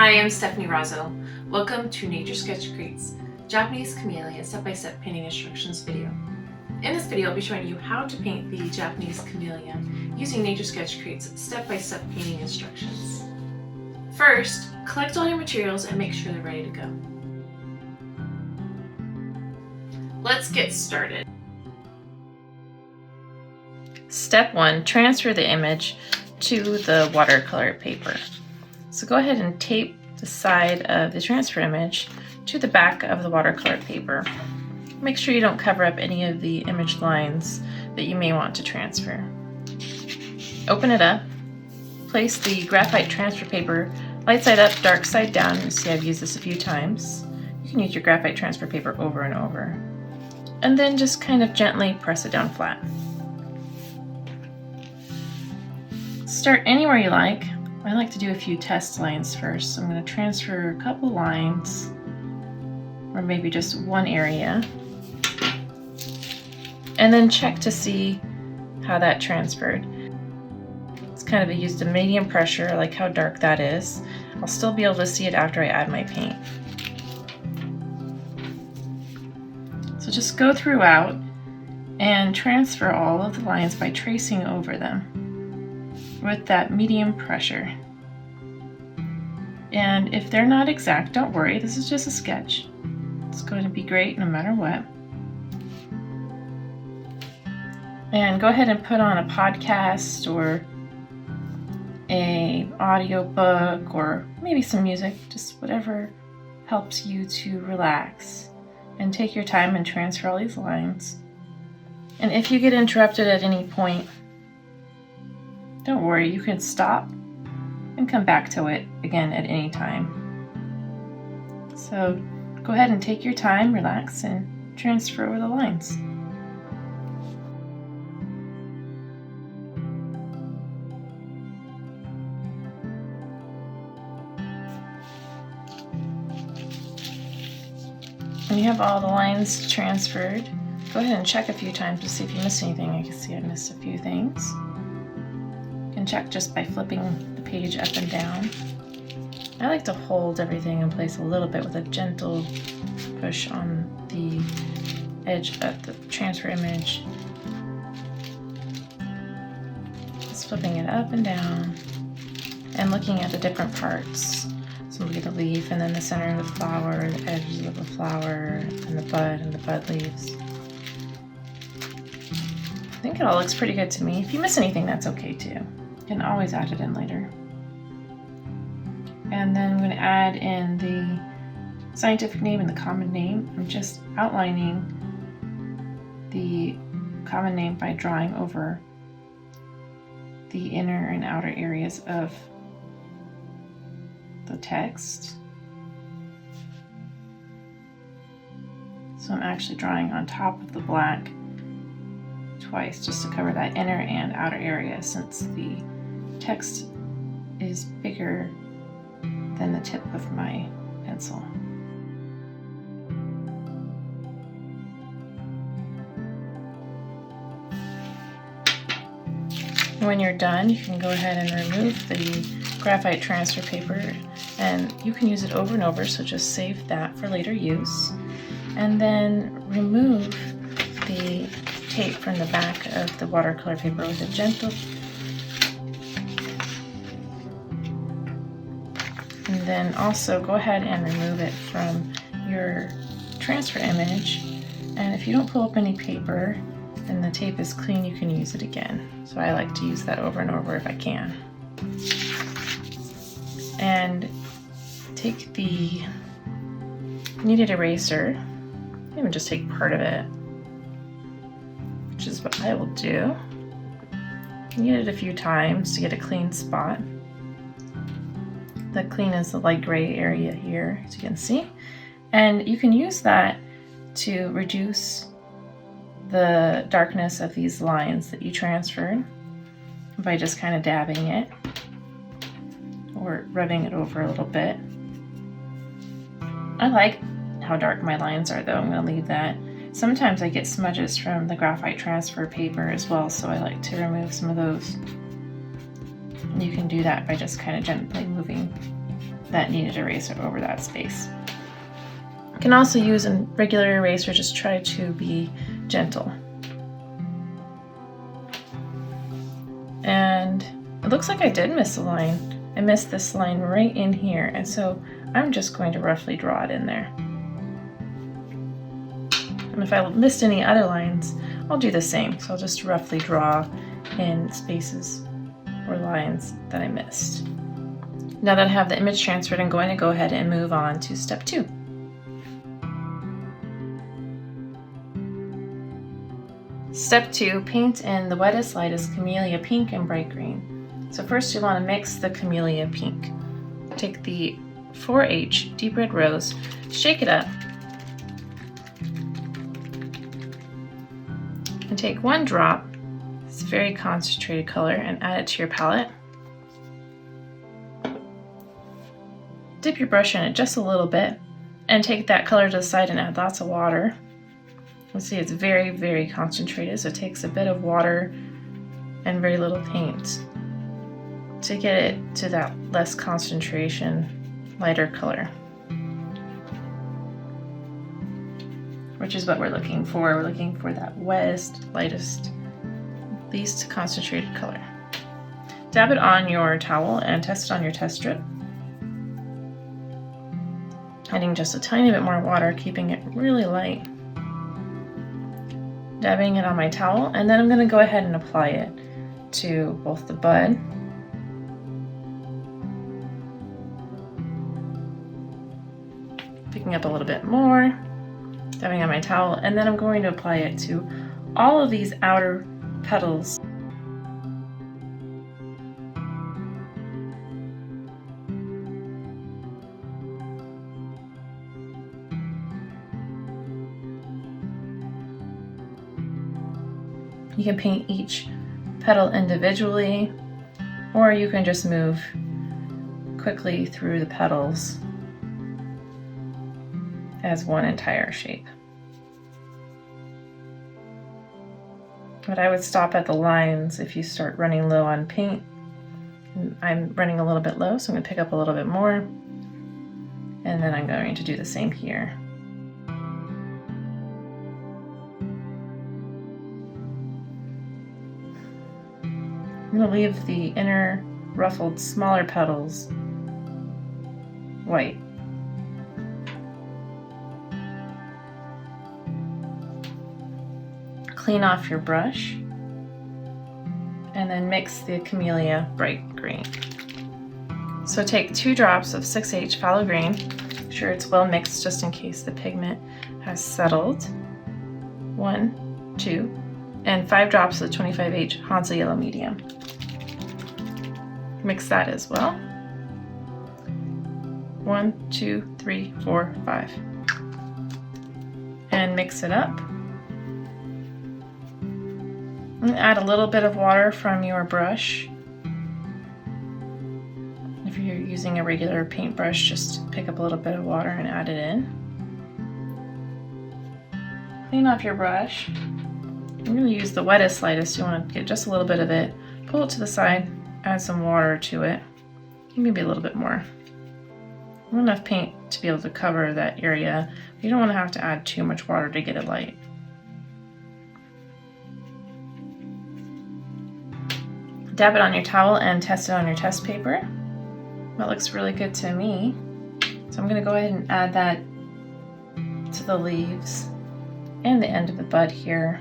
Hi, I'm Stephanie Rozzo. Welcome to Nature Sketch Create's Japanese Camellia step-by-step painting instructions video. In this video, I'll be showing you how to paint the Japanese Camellia using Nature Sketch Create's step-by-step painting instructions. First, collect all your materials and make sure they're ready to go. Let's get started. Step 1, transfer the image to the watercolor paper. So go ahead and tape the side of the transfer image to the back of the watercolor paper. Make sure you don't cover up any of the image lines that you may want to transfer. Open it up, place the graphite transfer paper light side up, dark side down. You see I've used this a few times. You can use your graphite transfer paper over and over. And then just kind of gently press it down flat. Start anywhere you like. I like to do a few test lines first. So I'm going to transfer a couple lines, or maybe just one area, and then check to see how that transferred. It's kind of used a medium pressure. I like how dark that is. I'll still be able to see it after I add my paint. So just go throughout and transfer all of the lines by tracing over them with that medium pressure. And if they're not exact, don't worry, this is just a sketch. It's going to be great no matter what. And go ahead and put on a podcast or an audio book or maybe some music, just whatever helps you to relax. And take your time and transfer all these lines. And if you get interrupted at any point, don't worry, you can stop and come back to it again at any time. So go ahead and take your time, relax, and transfer over the lines. When you have all the lines transferred, go ahead and check a few times to see if you missed anything. I can see I missed a few things. You can check just by flipping the page up and down. I like to hold everything in place a little bit with a gentle push on the edge of the transfer image. Just flipping it up and down and looking at the different parts. So we'll get the leaf and then the center of the flower, the edges of the flower, and the bud leaves. I think it all looks pretty good to me. If you miss anything, that's okay too. You can always add it in later. And then I'm going to add in the scientific name and the common name. I'm just outlining the common name by drawing over the inner and outer areas of the text. So I'm actually drawing on top of the black twice just to cover that inner and outer area, since the text is bigger than the tip of my pencil. When you're done, you can go ahead and remove the graphite transfer paper, and you can use it over and over, so just save that for later use. And then remove the tape from the back of the watercolor paper with a gentle, and then also go ahead and remove it from your transfer image. And if you don't pull up any paper and the tape is clean, you can use it again. So I like to use that over and over if I can. And take the kneaded eraser, even just take part of it, which is what I will do. Knead it a few times to get a clean spot. The clean is the light gray area here, as you can see. And you can use that to reduce the darkness of these lines that you transferred by just kind of dabbing it or rubbing it over a little bit. I like how dark my lines are though. I'm going to leave that. Sometimes I get smudges from the graphite transfer paper as well, so I like to remove some of those. You can do that by just kind of gently moving that needed eraser over that space. You can also use a regular eraser, just try to be gentle. And it looks like I did miss a line. I missed this line right in here, and so I'm just going to roughly draw it in there. And if I missed any other lines, I'll do the same. So I'll just roughly draw in spaces or lines that I missed. Now that I have the image transferred, I'm going to go ahead and move on to step 2. Step 2, paint in the wettest, lightest camellia pink and bright green. So first you want to mix the camellia pink. Take the 4H deep red rose, shake it up, and take 1 drop, it's a very concentrated color, and add it to your palette. Dip your brush in it just a little bit, and take that color to the side and add lots of water. You see it's very, very concentrated, so it takes a bit of water and very little paint to get it to that less concentration, lighter color, which is what we're looking for. We're looking for that wettest, lightest, least concentrated color. Dab it on your towel and test it on your test strip. Adding just a tiny bit more water, keeping it really light. Dabbing it on my towel, and then I'm going to go ahead and apply it to both the bud picking up a little bit more, dabbing on my towel, and then I'm going to apply it to all of these outer petals. You can paint each petal individually, or you can just move quickly through the petals as one entire shape. But I would stop at the lines if you start running low on paint. I'm running a little bit low, so I'm going to pick up a little bit more, and then I'm going to do the same here. I'm going to leave the inner ruffled smaller petals white. Clean off your brush and then mix the camellia bright green. So take 2 drops of 6H phthalo green. Make sure it's well mixed just in case the pigment has settled. 1, 2, and 5 drops of 25H Hansa yellow medium. Mix that as well. 1, 2, 3, 4, 5. And mix it up. And add a little bit of water from your brush. If you're using a regular paintbrush, just pick up a little bit of water and add it in. Clean off your brush. I'm going to use the wettest, lightest. You want to get just a little bit of it. Pull it to the side. Add some water to it, maybe a little bit more. Not enough paint to be able to cover that area. You don't want to have to add too much water to get it light. Dab it on your towel and test it on your test paper. That looks really good to me. So I'm going to go ahead and add that to the leaves and the end of the bud here.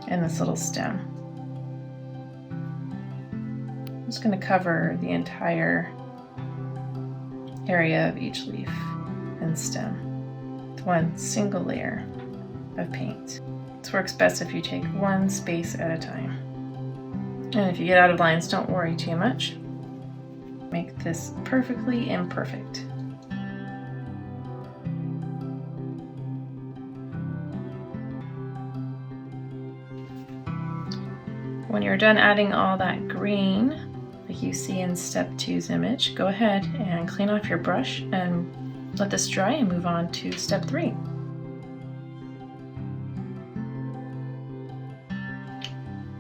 And this little stem. I'm just going to cover the entire area of each leaf and stem with one single layer of paint. This works best if you take one space at a time. And if you get out of lines, don't worry too much. Make this perfectly imperfect. When you're done adding all that green, like you see in step 2's image, go ahead and clean off your brush and let this dry and move on to step 3.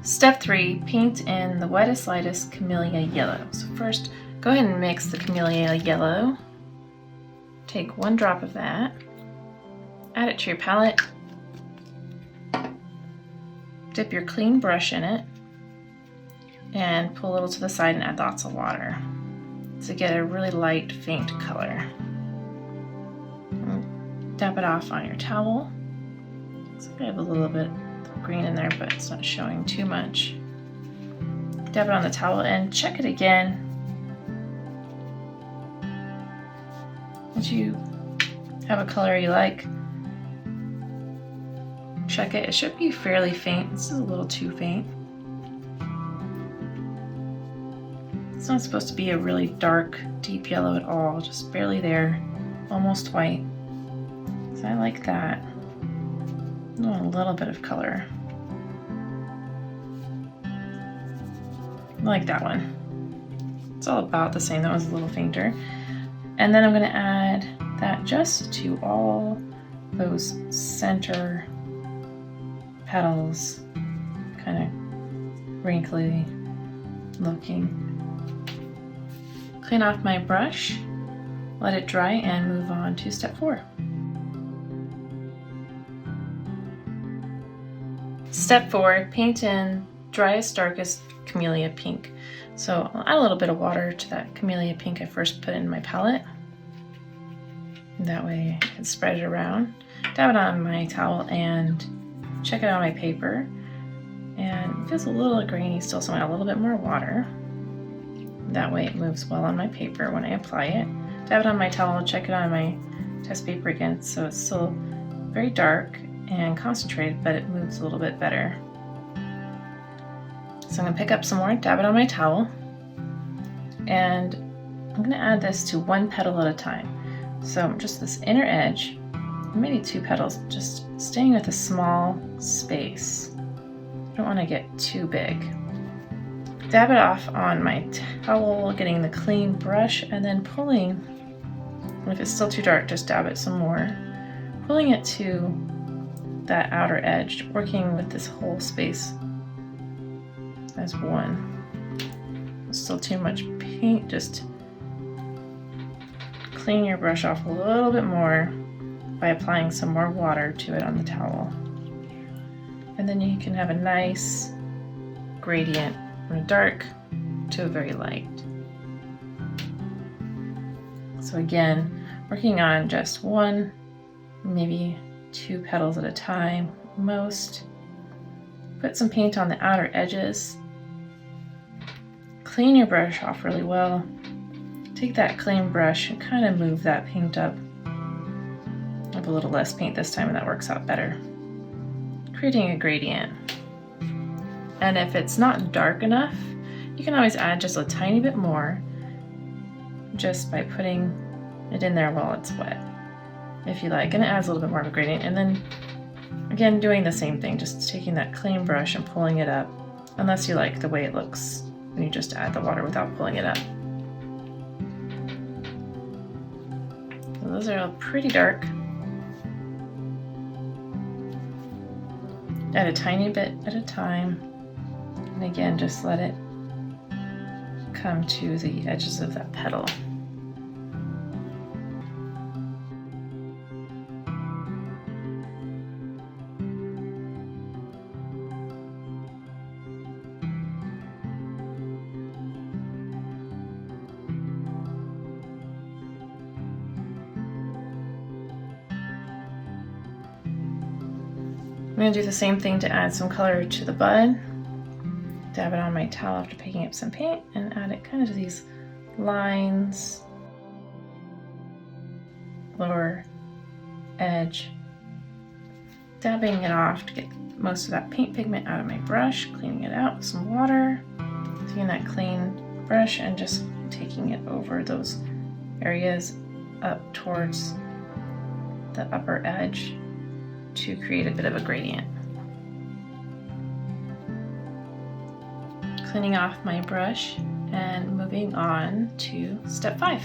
Step 3, paint in the wettest, lightest Camellia yellow. So first, go ahead and mix the Camellia yellow. Take 1 drop of that, add it to your palette, dip your clean brush in it, and pull a little to the side and add lots of water to get a really light, faint color. Dab it off on your towel. So I have a little bit of green in there, but it's not showing too much. Dab it on the towel and check it again. Once you have a color you like, check it. It should be fairly faint. This is a little too faint. It's not supposed to be a really dark, deep yellow at all, just barely there, almost white. So I like that. I want a little bit of color. I like that one. It's all about the same. That one's a little fainter. And then I'm going to add that just to all those center petals, kind of wrinkly looking. Clean off my brush, let it dry, and move on to step 4. Step 4, paint in driest, darkest Camellia pink. So I'll add a little bit of water to that Camellia pink I first put in my palette. That way I can spread it around. Dab it on my towel and check it on my paper. And it feels a little grainy still, so I add a little bit more water. That way it moves well on my paper when I apply it. Dab it on my towel, check it on my test paper again, so it's still very dark and concentrated, but it moves a little bit better. So I'm going to pick up some more, dab it on my towel, and I'm going to add this to 1 petal at a time. So just this inner edge, maybe 2 petals, just staying with a small space. I don't want to get too big. Dab it off on my towel, getting the clean brush, and then pulling, and if it's still too dark, just dab it some more. Pulling it to that outer edge, working with this whole space as one. Still too much paint, just clean your brush off a little bit more by applying some more water to it on the towel. And then you can have a nice gradient from a dark to a very light. So again, working on just 1, maybe 2 petals at a time, most. Put some paint on the outer edges. Clean your brush off really well. Take that clean brush and kind of move that paint up. I have a little less paint this time and that works out better. Creating a gradient. And if it's not dark enough, you can always add just a tiny bit more just by putting it in there while it's wet, if you like, and it adds a little bit more of a gradient. And then again, doing the same thing, just taking that clean brush and pulling it up, unless you like the way it looks when you just add the water without pulling it up. So those are all pretty dark. Add a tiny bit at a time, and again, just let it come to the edges of that petal. I'm going to do the same thing to add some color to the bud. Dab it on my towel after picking up some paint and add it kind of to these lines, lower edge. Dabbing it off to get most of that paint pigment out of my brush, cleaning it out with some water, taking that clean brush and just taking it over those areas up towards the upper edge to create a bit of a gradient. Cleaning off my brush and moving on to step 5.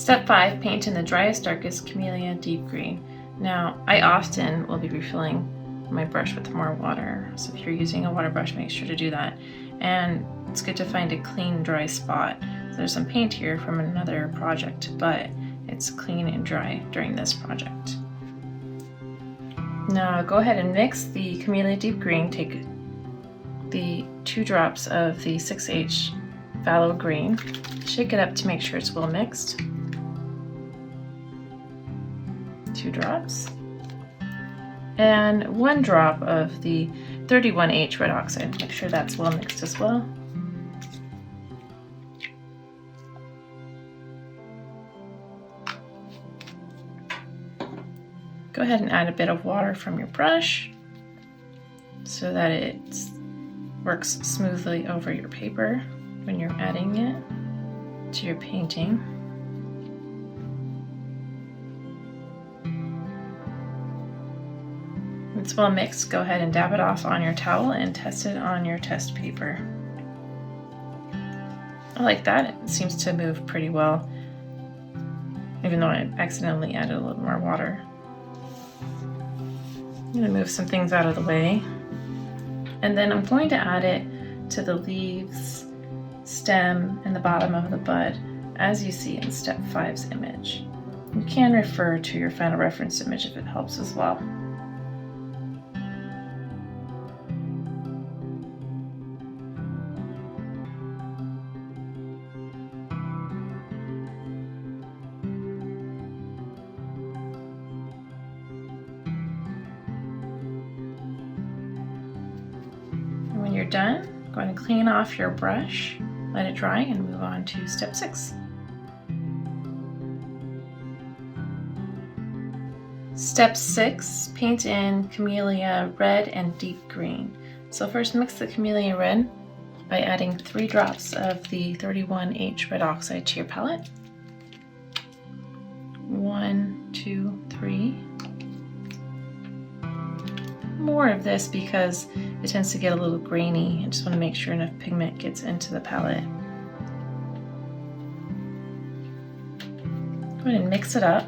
Step 5, paint in the driest, darkest Camellia deep green. Now, I often will be refilling my brush with more water, so if you're using a water brush, make sure to do that. And it's good to find a clean, dry spot. So there's some paint here from another project, but it's clean and dry during this project. Now go ahead and mix the Camellia deep green. Take the 2 drops of the 6H phthalo green, shake it up to make sure it's well mixed. 2 drops. And 1 drop of the 31H red oxide. Make sure that's well mixed as well. Go ahead and add a bit of water from your brush so that it works smoothly over your paper when you're adding it to your painting. When it's well mixed, go ahead and dab it off on your towel and test it on your test paper. I like that. It seems to move pretty well, even though I accidentally added a little more water. I'm going to move some things out of the way, and then I'm going to add it to the leaves, stem, and the bottom of the bud, as you see in Step 5's image. You can refer to your final reference image if it helps as well. When you're done, go ahead and clean off your brush, let it dry, and move on to Step 6. Step 6, paint in Camellia red and deep green. So first mix the Camellia red by adding 3 drops of the 31H red oxide to your palette. 1, 2, 3. More of this because it tends to get a little grainy. I just want to make sure enough pigment gets into the palette. Go ahead and mix it up.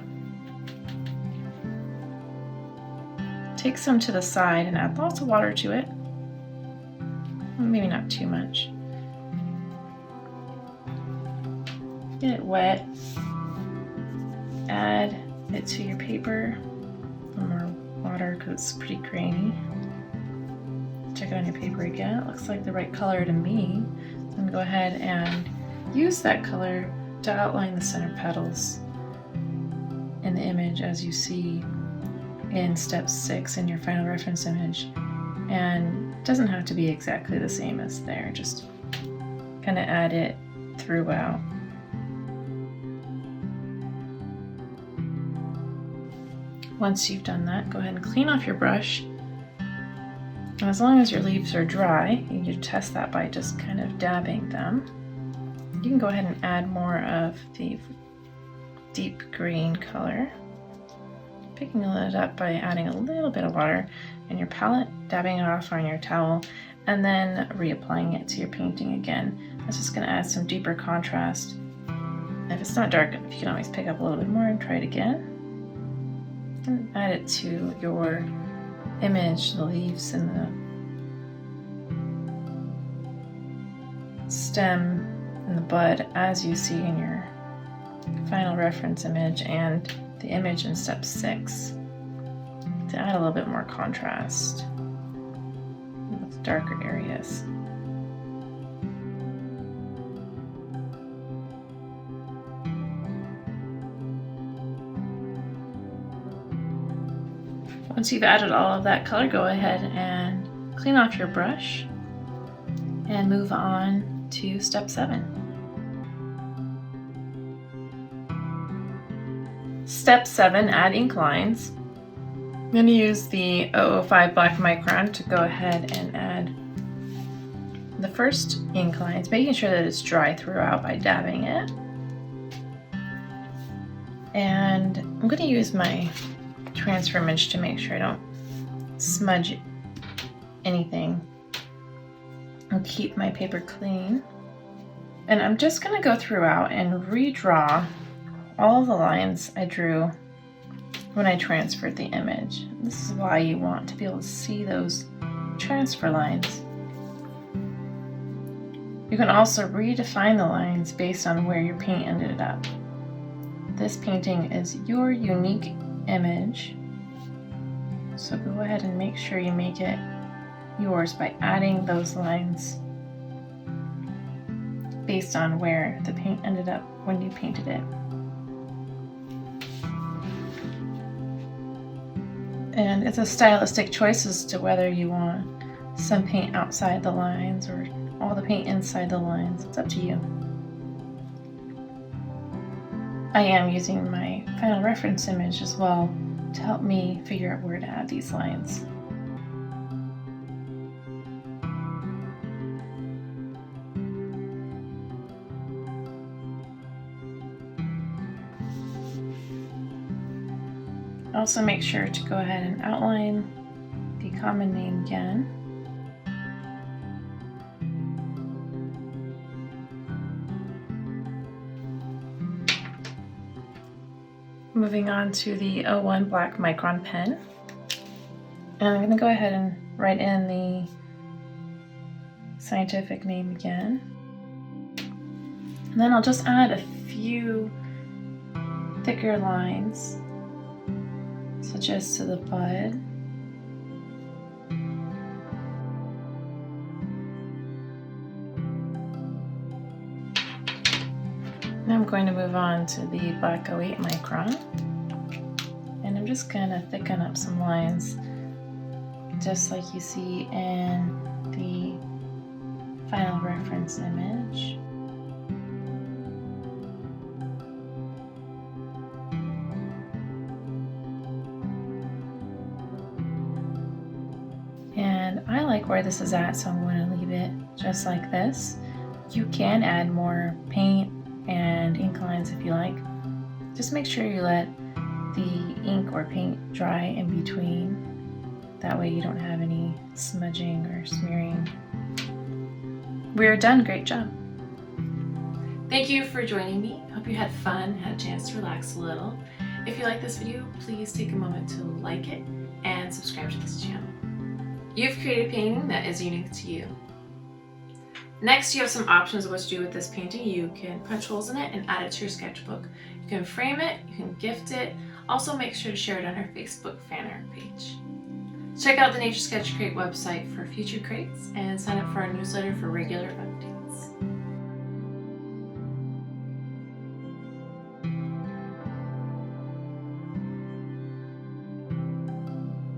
Take some to the side and add lots of water to it. Maybe not too much. Get it wet. Add it to your paper. A little more water because it's pretty grainy. Check it on your paper again. It looks like the right color to me. So I'm going to go ahead and use that color to outline the center petals in the image as you see in Step 6 in your final reference image. And it doesn't have to be exactly the same as there, just kind of add it throughout. Once you've done that, go ahead and clean off your brush. And as long as your leaves are dry, you can test that by just kind of dabbing them. You can go ahead and add more of the deep green color, picking it up by adding a little bit of water in your palette, dabbing it off on your towel, and then reapplying it to your painting again. That's just going to add some deeper contrast. If it's not dark enough, you can always pick up a little bit more and try it again. And add it to your image, the leaves and the stem and the bud as you see in your final reference image and the image in Step 6 to add a little bit more contrast with darker areas. Once you've added all of that color, go ahead and clean off your brush and move on to Step 7. Step 7, add ink lines. I'm going to use the 005 black micron to go ahead and add the first ink lines, making sure that it's dry throughout by dabbing it. And I'm going to use my transfer image to make sure I don't smudge anything and keep my paper clean. And I'm just going to go throughout and redraw all the lines I drew when I transferred the image. This is why you want to be able to see those transfer lines. You can also redefine the lines based on where your paint ended up. This painting is your unique image, so go ahead and make sure you make it yours by adding those lines based on where the paint ended up when you painted it. And it's a stylistic choice as to whether you want some paint outside the lines or all the paint inside the lines. It's up to you. I am using my final reference image as well to help me figure out where to add these lines. Also make sure to go ahead and outline the common name again. Moving on to the 01 black micron pen. And I'm going to go ahead and write in the scientific name again. And then I'll just add a few thicker lines, such as to the bud. Now I'm going to move on to the black 08 micron, and I'm just going to thicken up some lines just like you see in the final reference image. And I like where this is at, so I'm going to leave it just like this. You can add more paint and ink lines if you like. Just make sure you let the ink or paint dry in between. That way you don't have any smudging or smearing. We're done. Great job. Thank you for joining me. Hope you had fun, had a chance to relax a little. If you like this video, please take a moment to like it and subscribe to this channel. You've created a painting that is unique to you. Next, you have some options of what to do with this painting. You can punch holes in it and add it to your sketchbook. You can frame it, you can gift it. Also, make sure to share it on our Facebook fan art page. Check out the Nature Sketch Crate website for future crates and sign up for our newsletter for regular updates.